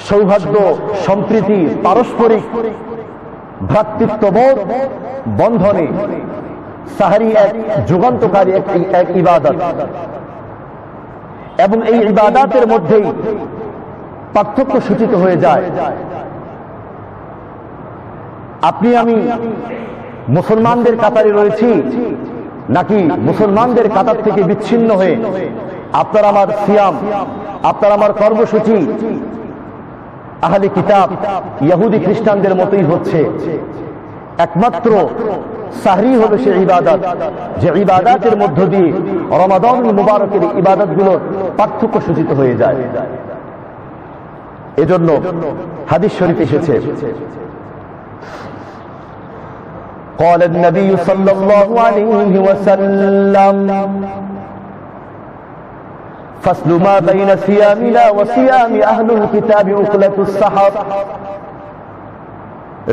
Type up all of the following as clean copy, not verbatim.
সৌভাগ্য, সম্প্রীতি, পারস্পরিক ভ্রাতৃত্ববোধ বন্ধনে সাহারি এক যুগান্তকারী এক ইবাদত, এবং এই ইবাদতের মধ্যেই পার্থক্য সূচিত হয়ে যায়। আপনি আমি মুসলমানদের কাতারে রয়েছি, নাকি মুসলমানদের কাতার থেকে বিচ্ছিন্ন হয়ে আপনার আমার সিয়াম, আপনার আমার কর্মসূচি আহলে কিতাব ইহুদি খ্রিস্টানদের মতোই হচ্ছে। একমাত্র সাহরি হলো সে ইবাদত, যে ইবাদতের মধ্য দিয়ে রমাদানুল মুবারকের ইবাদতগুলোর পার্থক্য সূচিত হয়ে যায়। এজন্য হাদিস শরীফ এসেছে, قال النبي صلى الله عليه وسلم فصل ما بين صيامنا وصيام أهل الكتاب أكلة السحر।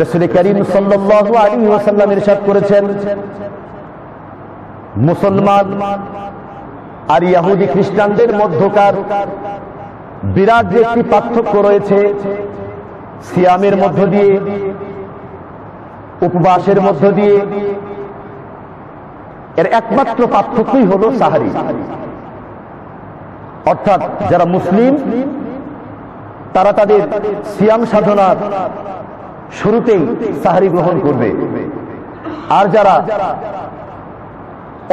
রাসূল করিম সাল্লাল্লাহু আলাইহি ওয়াসাল্লাম ইরশাদ করেছেন, মুসলমান আর ইহুদি খ্রিস্টানদের মধ্যকার বিরাট যে একটি পার্থক্য রয়েছে, সিয়ামের মধ্য দিয়ে, উপবাসের মধ্য দিয়ে, এর একমাত্র পার্থক্যই হলো সাহারি। অর্থাৎ যারা মুসলিম তারা তাদের সিয়াম সাধনার শুরুতেই সাহারি গ্রহণ করবে, আর যারা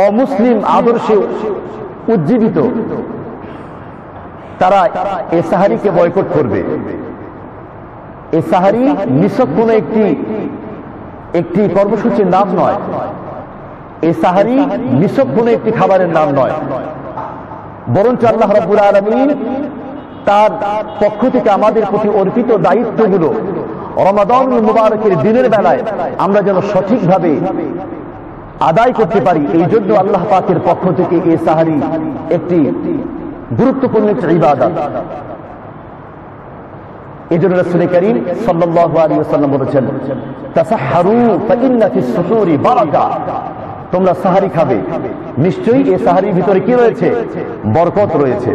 অমুসলিম আদর্শে উজ্জীবিত তারা এই সাহারিকে বয়কট করবে। এই সাহারি নিছক কোনো একটি কর্মসূচির নাম নয়, এই সাহারি নিছক কোনো একটি খাবারের নাম নয়, বরঞ্চ আল্লাহ রাব্বুল আলামিন তার পক্ষ থেকে আমাদের প্রতি অর্পিত দায়িত্বগুলো রমাদানুল মুবারকের দিনের বেলায় আমরা যেন সঠিকভাবে আদায় করতে পারি, এই জন্য আল্লাহ পাকের পক্ষ থেকে এই সাহারি একটি গুরুত্বপূর্ণ ইবাদত। এই জন্য রাসূল করিম সাল্লাল্লাহু আলাইহি ওয়াসাল্লাম বলেছেন, তাসাহহারু ফাইন্না ফিস সুহুরি বারাকা, তোমরা সাহারি খাবে, নিশ্চয়ই এই সাহারির ভিতরে কি রয়েছে? বরকত রয়েছে।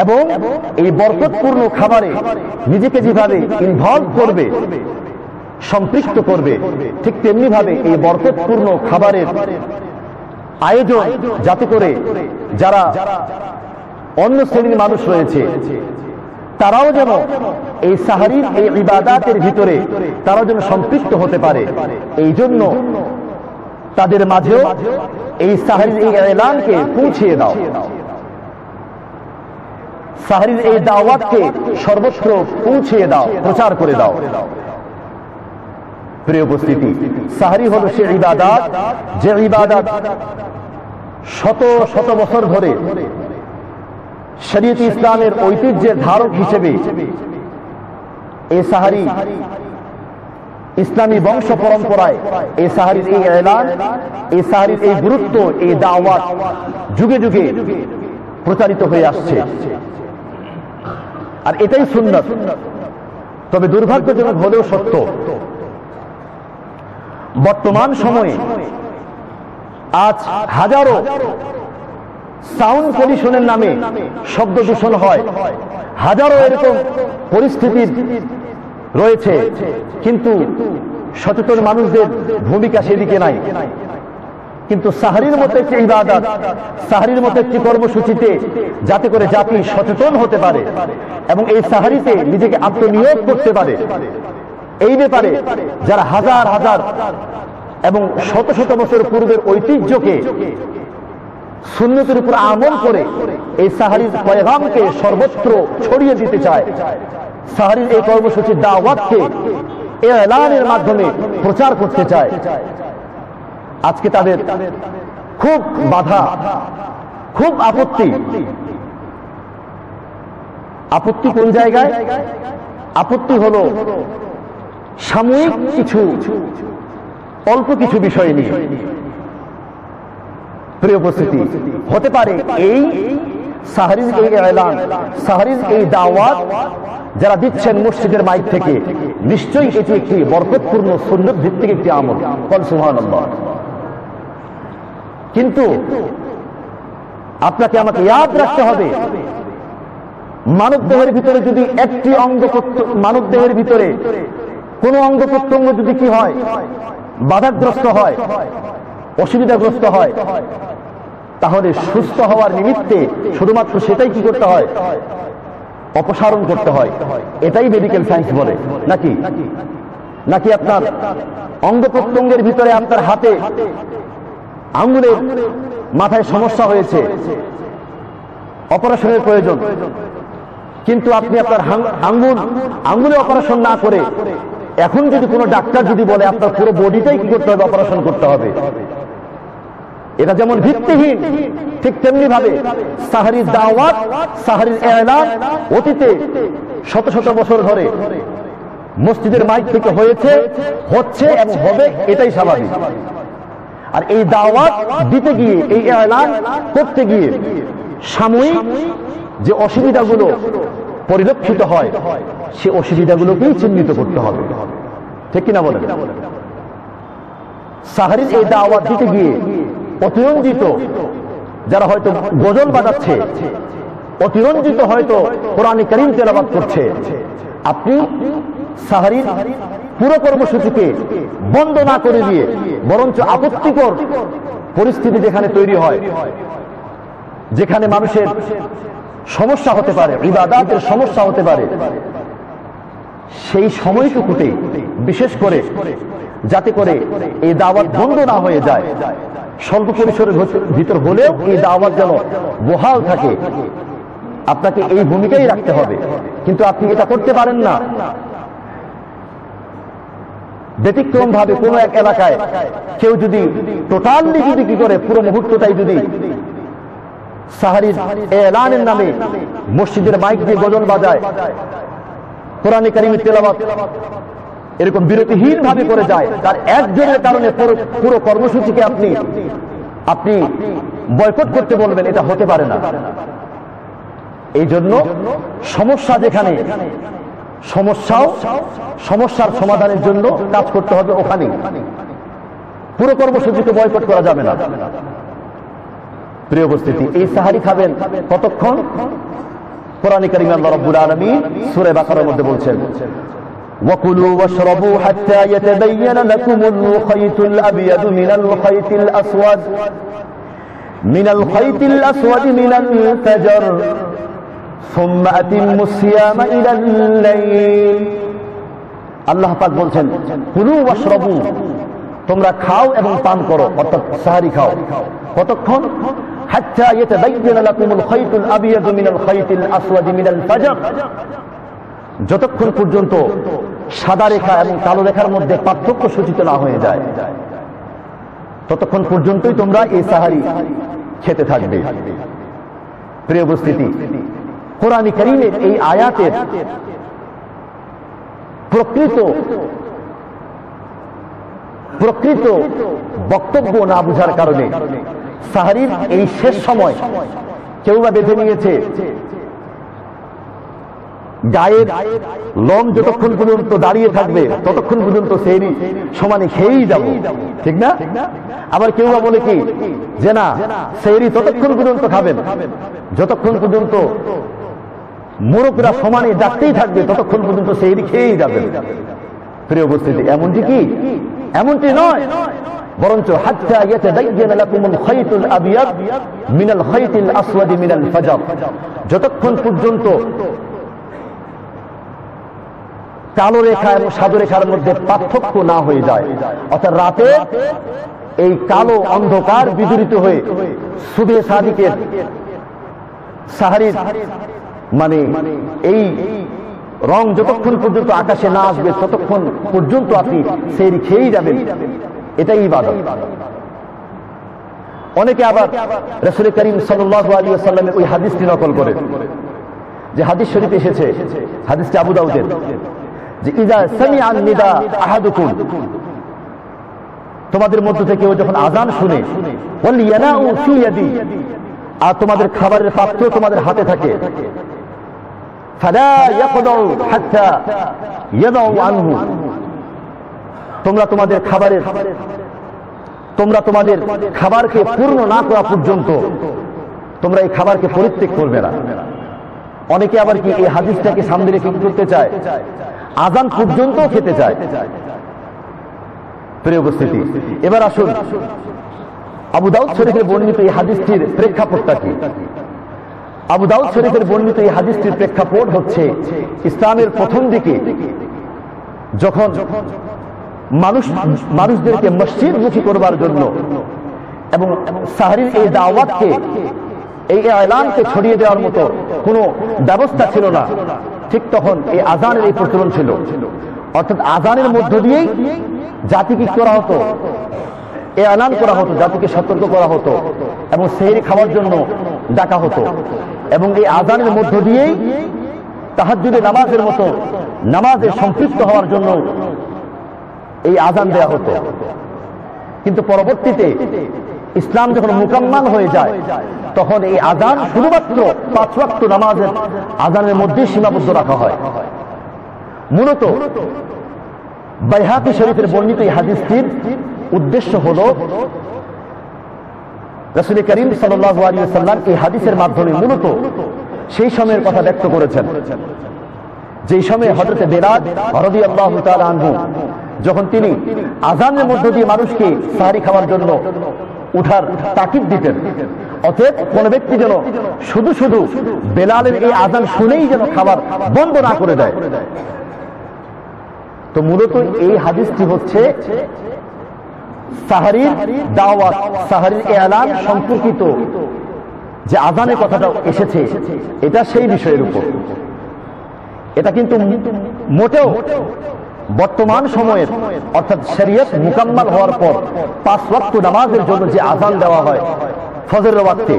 এবং এই বরকতপূর্ণ খাবারে নিজেকে যেভাবে ইনভলভ করবে, সম্পৃক্ত করবে, ঠিক তেমনি ভাবে এই বরকতপূর্ণ খাবারের আয়োজন যাতে করে যারা অন্য শ্রেণীর মানুষ রয়েছে তারাও যেন এই সাহারির এই ইবাদতের ভিতরে তারাও যেন সম্পৃক্ত হতে পারে, এই জন্য তাদের মাঝেও এই সাহারির এই এলানকে পৌঁছিয়ে দাও, সাহারির এই দাওয়াতকে সর্বত্র পৌঁছিয়ে দাও, প্রচার করে দাও। প্রিয় উপস্থিতি, সাহারি হলো সে ইবাদত যে ইবাদত শত শত বছর ধরে শরীয়ত ইসলামের ঐতিহ্যের ধারক হিসেবে এই সাহারি ইসলামী বংশ পরম্পরায় এই সাহারির এই এলান, এই সাহারির এই গুরুত্ব, এই দাওয়াত যুগে যুগে প্রচারিত হয়ে আসছে, আর এটাই সুন্নাত। তবে দুর্ভাগ্যজনক হলেও সত্য, বর্তমান সময়ে আজ হাজারো সাউন্ড পলিউশনের নামে শব্দ দূষণ হয়, হাজারো এরকম পরিস্থিতি রয়েছে, কিন্তু সচেতন মানুষদের ভূমিকা সেদিকে নাই। কিন্তু সাহারির মতো একটি ইবাদত, সাহারির মতো একটি কর্মসূচিতে যাতে করে জাতি সচেতন হতে পারে এবং এই সাহারিতে নিজেকে আত্মনিয়োগ করতে পারে, এই ব্যাপারে যারা হাজার হাজার এবং শত শত বছর পূর্বের ঐতিহ্যকে সুন্নতের উপর আমল করে এই সাহারির পয়গামকে সর্বত্র ছড়িয়ে দিতে চায়, সাহারির এই কর্মসূচির দাওয়াতকে এই এলানের মাধ্যমে প্রচার করতে চায়, আজকে তাদের খুব বাধা, খুব আপত্তি। আপত্তি কোন জায়গায়? আপত্তি হলো সাময়িক কিছু, অল্প কিছু বিষয় নিয়ে। প্রিয় উপস্থিতি, হতে পারে এই সাহারির এই এলান, সাহারির এই দাওয়াত যারা দিচ্ছেন মসজিদের মাইক থেকে, নিশ্চয়ই এটি একটি বরকতপূর্ণ সুন্নত ভিত্তিক একটি আমল, সুবহানাল্লাহ। কিন্তু আপনাকে আমাকে ইয়াদ রাখতে হবে, মানব দেহের ভিতরে যদি একটি মানব দেহের ভিতরে কোন অঙ্গ প্রত্যঙ্গ যদি কি হয়, বাধাগ্রস্ত হয়, অসুবিধাগ্রস্ত হয়, তাহলে সুস্থ হওয়ার নিমিত্তে শুধুমাত্র সেটাই কি করতে হয়, অপসারণ করতে হয়। এটাই মেডিকেল সায়েন্স বলে। নাকি নাকি আপনার অঙ্গ প্রত্যঙ্গের ভিতরে আপনার হাতে আঙ্গুলের মাথায় সমস্যা হয়েছে, অপারেশনের প্রয়োজন, কিন্তু আপনি আপনার আঙ্গুলে অপারেশন না করে এখন যদি কোনো ডাক্তার যদি বলে আপনার পুরো বডিটাই কি করতে হবে, অপারেশন করতে হবে, এটা যেমন ভিত্তিহীন, ঠিক তেমনি ভাবে সাহরির দাওয়াত, সাহরির এলান অতীতে শত শত বছর ধরে মসজিদের মাইক থেকে হয়েছে, হচ্ছে এবং হবে, এটাই স্বাভাবিক। আর এই দাওয়াত দিতে গিয়ে, এই এলান করতে গিয়ে সাময়িক যে অসুবিধাগুলো পরিলক্ষিত হয়, সে অসুবিধাগুলোকেই চিহ্নিত করতে হবে। ঠিক কিনা বলেন? সাহরির এই দাওয়াত দিতে গিয়ে অতিরঞ্জিত যারা হয়তো গজল বাজাচ্ছে, অতিরঞ্জিত হয়তো কোরআন কারীম তেলাওয়াত করছে, আপনি সাহরির পুরো কর্মসূচিকে বন্ধ না করে দিয়ে বরঞ্চ আপত্তিকর পরিস্থিতি যেখানে তৈরি হয়, যেখানে মানুষের সমস্যা হতে পারে, ইবাদতের সমস্যা হতে পারে, সেই সময়টুকুতে বিশেষ করে যাতে করে এই দাওয়াত বন্ধ না হয়ে যায়, স্বল্প পরিসরের ভিতর হলেও এই দাওয়াত যেন বহাল থাকে, আপনাকে এই ভূমিকাই রাখতে হবে। কিন্তু আপনি এটা করতে পারেন না। ব্যতিক্রম ভাবে কোন এক এলাকায় কেউ যদি টোটালি যদি কি করে পুরো মুহূর্তটাই যদি সাহরির এলানের নামে মসজিদের মাইক দিয়ে গজল বাজায়, কোরআন কারীমের তেলাওয়াত এরকম বিরতিহীন ভাবে করে যায়, তার একজনের কারণে পুরো কর্মসূচিকে আপনি বয়কট করতে বলবেন, এটা হতে পারে না। এই জন্য সমস্যা যেখানে, সমস্যার সমাধানের জন্য কাজ করতে হবে ওখানে, পুরো কর্মসূচিকে বয়কট করা যাবে না। প্রিয় উপস্থিতি, এই সাহারি খাবেন কতক্ষণ? কোরআন কারীমে আল্লাহ রাব্বুল আলামিন সূরা বাকারার মধ্যে বলছেন, وَكُلُوا وَاشْرَبُوا حَتَّى يَتَبَيَّنَ لَكُمُ الْخَيْطُ الْأَبْيَضُ مِنَ الْخَيْطِ الْأَسْوَدِ مِنَ الْفَجْرِ ثُمَّ أَتِمُّوا الصِّيَامَ إِلَى اللَّيْلِ। আল্লাহ পাক বলছেন, কুলু ওয়াশরাবু, তোমরা খাও এবং পান করো, অর্থাৎ সাহারি খাও। কতক্ষণ? হাত্তা ইয়াতাবায়্যানা লাকুমুল খাইতুল আবিয়াদু মিনাল খাইতিল আসওয়াদি মিনাল ফাজর, যতক্ষণ পর্যন্ত সাদা রেখা এবং কালো রেখার মধ্যে পার্থক্য সূচিত না হয়ে যায়, ততক্ষণ পর্যন্তই তোমরা এই সাহারি খেতে থাকবে। প্রিয় উপস্থিতি, কোরআন কারীমের এই আয়াতের প্রকৃত বক্তব্য না বুঝার কারণে সাহারির এই শেষ সময় কেউ বা বেঁধে নিয়েছে গায়ের লোম যতক্ষণ পর্যন্ত দাঁড়িয়ে থাকবে ততক্ষণ পর্যন্ত সেহরি সমানে খেয়েই যাব, ঠিক না? আবার কেউ বা বলে কি যে না, সেহরি ততক্ষণ পর্যন্ত খাবেন যতক্ষণ পর্যন্ত মোরকরা সমানে ডাকতেই থাকবে, ততক্ষণ পর্যন্ত সেহরি খেয়েই যাবেন। প্রিয় উপস্থিতি, এমনটি কি? এমনটি নয়, বরঞ্চ হাত্তা ইয়াতাবায়্যানা লাকুমুল খাইতুল আবিয়াদ মিনাল খাইতিল আসওয়াদি মিনাল ফাজর, যতক্ষণ পর্যন্ত কালো রেখা এবং সাদা রেখার মধ্যে পার্থক্য না হয়ে যায়, অর্থাৎ রাতে এই কালো অন্ধকার বিদূরিত হয়ে সুবহে সাদিকের সাহারির মানে এই রং যতক্ষণ পর্যন্ত আকাশে না আসবে ততক্ষণ পর্যন্ত আপনি সেহরি খেয়েই যাবেন, এটাই ইবাদত। অনেকে আবার রাসূল করিম সাল্লাল্লাহু আলাইহি ওয়াসাল্লামের ওই হাদিসটি নকল করে, যে হাদিস শরীফে এসেছে, হাদিসটি আবু দাউদের, যে ইযা সামিআ নিদা আহাদুকুম, তোমাদের মধ্য থেকে কেউ যখন আযান শুনে, ওয়াল ইয়ানাউ ফি ইয়াদি, আর তোমাদের খাবারের পাত্র তোমাদের হাতে থাকে, ফালা ইয়াকদাউ হাত্তা ইয়াদাউ আনহু, তোমরা তোমাদের খাবারকে পূর্ণ না করা পর্যন্ত তোমরা এই খাবারকে পরিত্যাগ করবে না। অনেকে আবার কি এই হাদিসটাকে সামনে রেখে কি করতে চায়, আজান পর্যন্ত খেতে চায়। প্রিয় উপস্থিতি, এবার আসুন আবু দাউদ শরীফের বর্ণিত এই হাদিসটির প্রেক্ষাপটটা কি। আবু দাউদ শরীফের বর্ণিত এই হাদিসটির প্রেক্ষাপট হচ্ছে ইসলামের প্রথম দিকে যখন মানুষদেরকে মসজিদমুখী করবার জন্য এবং সাহরির এই দাওয়াতকে, এই এলানকে ছড়িয়ে দেওয়ার মতো কোনো ব্যবস্থা ছিল না, ঠিক তখন এই আজানের এই প্রচলন ছিল। অর্থাৎ আজানের মধ্য দিয়েই জাতিকে করা হতো, এই এলান করা হতো, জাতিকে সতর্ক করা হতো এবং সেহরি খাওয়ার জন্য ডাকা হতো। এবং এই আজানের মধ্য দিয়েই তাহাজ্জুদের নামাজের মতো নামাজে সম্পৃক্ত হওয়ার জন্য এই আজান দেয়া হতো। কিন্তু পরবর্তীতে ইসলাম যখন মুকাম্মাল হয়ে যায় তখন এই আজান শুধুমাত্র 5 ওয়াক্ত নামাজের আজানের মধ্যে সীমাবদ্ধ রাখা হয়। মূলত বাইহাকি শরীফের বর্ণিত এই হাদিসটির উদ্দেশ্য হলো রাসূল করিম সাল্লাল্লাহু আলাইহি ওয়াসাল্লাম এই হাদিসের মাধ্যমে মূলত সেই সময়ের কথা ব্যক্ত করেছেন যেই সময়ে হযরত বেলাল রাদিয়াল্লাহু তাআলা আনহু যখন তিনি আজানের মধ্য দিয়ে মানুষকে সাহরি খাওয়ার জন্য উঠার তাকিদ দিতেন। অতএব কোন ব্যক্তি যেন শুধু শুধু বেলালের এই আজান শুনেই যেন খাবার বন্ধ না করে দেয়। তো মূলত এই হাদিসটি হচ্ছে সাহরির দাওয়াত, সাহরির এলান সম্পর্কিত যে আজানের কথাটা এসেছে এটা সেই বিষয়ের উপর। এটা কিন্তু মোটেও বর্তমান সময়ের অর্থাৎ শরীয়ত মুকাম্মাল হওয়ার পর 5 ওয়াক্ত নামাজের জন্য যে আজান দেওয়া হয় ফজরের ওয়াক্তে,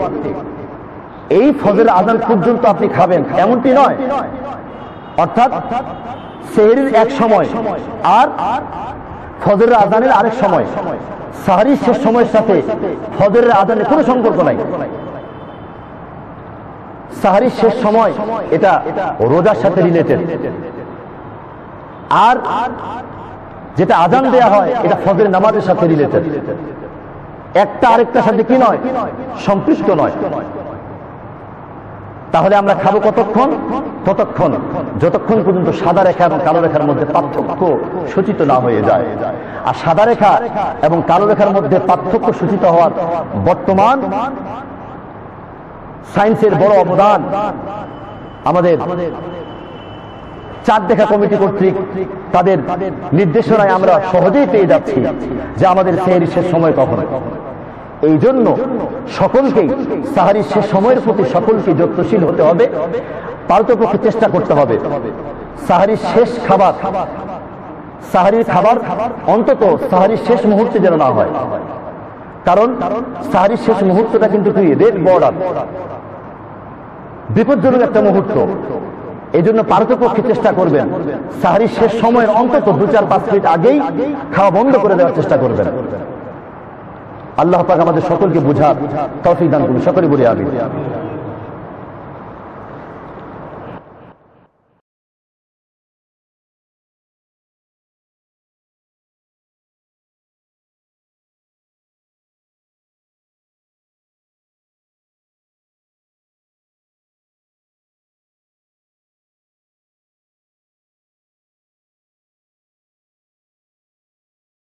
এই ফজরের আজান পর্যন্ত আপনি খাবেন এমনটি নয়। অর্থাৎ সেহরির এক সময় আর ফজরের আজানের আরেক সময়, সাহরির শেষ সময়ের সাথে ফজরের আজানের কোনো সম্পর্ক নাই। সাহরির শেষ সময় এটা রোজার সাথে রিলেটেড, আর যেটা আজান দেয়া হয় এটা ফজরের নামাজের সাথে রিলেটেড। একটা আরেকটার সাথে কি নয়, সম্পৃক্ত নয়। তাহলে আমরা খাবো কতক্ষণ? ততক্ষণ যতক্ষণ পর্যন্ত সাদা রেখা এবং কালো রেখার মধ্যে পার্থক্য সূচিত না হয়ে যায়। আর সাদা রেখা এবং কালো রেখার মধ্যে পার্থক্য সূচিত হওয়ার বর্তমান সায়েন্সের বড় অবদান আমাদের চাঁদ দেখা কমিটি কর্তৃক তাদের নির্দেশনায় আমরা সহজেই পেয়ে যাচ্ছি যে আমাদের সেহরির শেষ সময় কখন। এই জন্য সকলকেই সাহরির শেষ সময়ের প্রতি সকলকে যত্নশীল হতে হবে, পারতপক্ষে চেষ্টা করতে হবে সাহরির শেষ খাবার, সাহরির খাবার অন্তত সাহরির শেষ মুহূর্তে যেন না হয়। কারণ সাহরির শেষ মুহূর্তটা কিন্তু রেড বর্ডার, বিপজ্জনক একটা মুহূর্ত। এই জন্য পারতপক্ষে চেষ্টা করবেন সাহরির শেষ সময়ের অন্তত 2-4-5 মিনিট আগেই খাওয়া বন্ধ করে দেওয়ার চেষ্টা করবেন। আল্লাহ পাক আমাদের সকলকে বুঝার তৌফিক দান করুন। সকলে বলি আমিন।